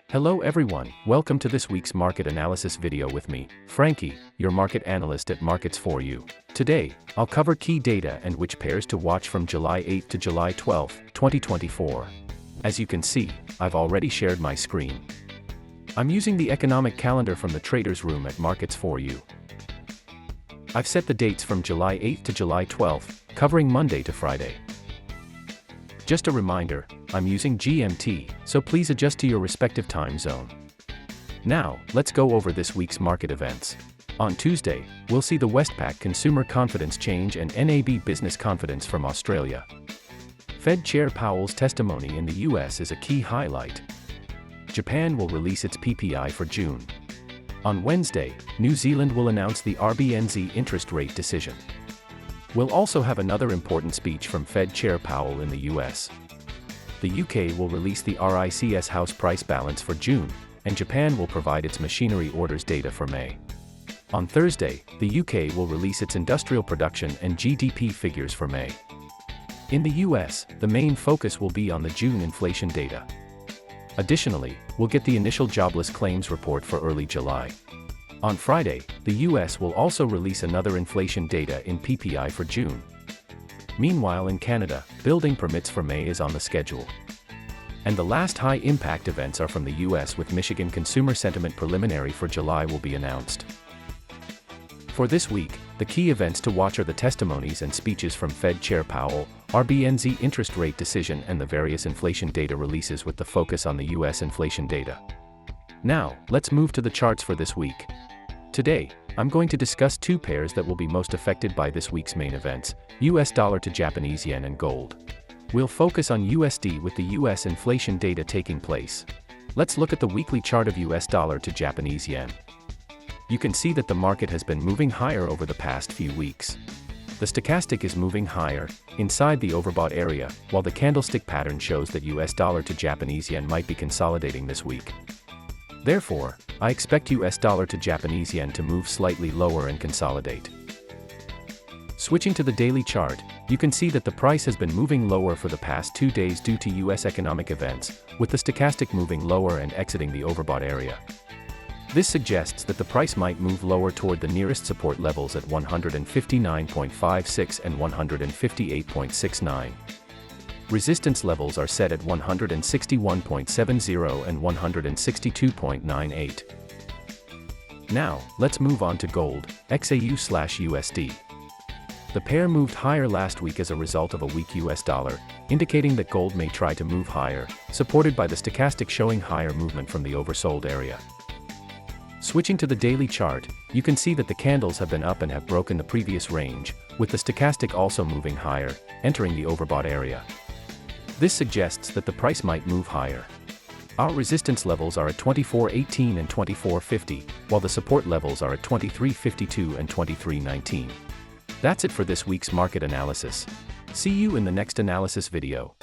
Hello everyone, welcome to this week's market analysis video with me, Frankie, your market analyst at Markets For You. Today, I'll cover key data and which pairs to watch from July 8 to July 12, 2024. As you can see, I've already shared my screen. I'm using the economic calendar from the traders room at Markets For You. I've set the dates from July 8 to July 12, covering Monday to Friday. Just a reminder, I'm using GMT, so please adjust to your respective time zone. Now, let's go over this week's market events. On Tuesday, we'll see the Westpac Consumer Confidence Change and NAB Business Confidence from Australia. Fed Chair Powell's testimony in the US is a key highlight. Japan will release its PPI for June. On Wednesday, New Zealand will announce the Rbnz interest rate decision. We'll also have another important speech from Fed Chair Powell in the US. The UK will release the RICS house price balance for June, and Japan will provide its machinery orders data for May. On Thursday, the UK will release its industrial production and GDP figures for May. In the US, the main focus will be on the June inflation data. Additionally, we'll get the initial jobless claims report for early July. On Friday, the US will also release another inflation data in PPI for June. Meanwhile in Canada, building permits for May is on the schedule. And the last high-impact events are from the US, with Michigan consumer sentiment preliminary for July will be announced. For this week, the key events to watch are the testimonies and speeches from Fed Chair Powell, Rbnz interest rate decision, and the various inflation data releases with the focus on the US inflation data. Now, let's move to the charts for this week. Today, I'm going to discuss two pairs that will be most affected by this week's main events, US dollar to Japanese yen and gold. We'll focus on USD with the US inflation data taking place. Let's look at the weekly chart of US dollar to Japanese yen. You can see that the market has been moving higher over the past few weeks. The stochastic is moving higher, inside the overbought area, while the candlestick pattern shows that US dollar to Japanese yen might be consolidating this week. Therefore, I expect US dollar to Japanese yen to move slightly lower and consolidate. Switching to the daily chart, you can see that the price has been moving lower for the past 2 days due to US economic events, with the stochastic moving lower and exiting the overbought area. This suggests that the price might move lower toward the nearest support levels at 159.56 and 158.69. Resistance levels are set at 161.70 and 162.98. Now, let's move on to gold, XAU/USD. The pair moved higher last week as a result of a weak US dollar, indicating that gold may try to move higher, supported by the stochastic showing higher movement from the oversold area. Switching to the daily chart, you can see that the candles have been up and have broken the previous range, with the stochastic also moving higher, entering the overbought area. This suggests that the price might move higher. Our resistance levels are at 24.18 and 24.50, while the support levels are at 23.52 and 23.19. That's it for this week's market analysis. See you in the next analysis video.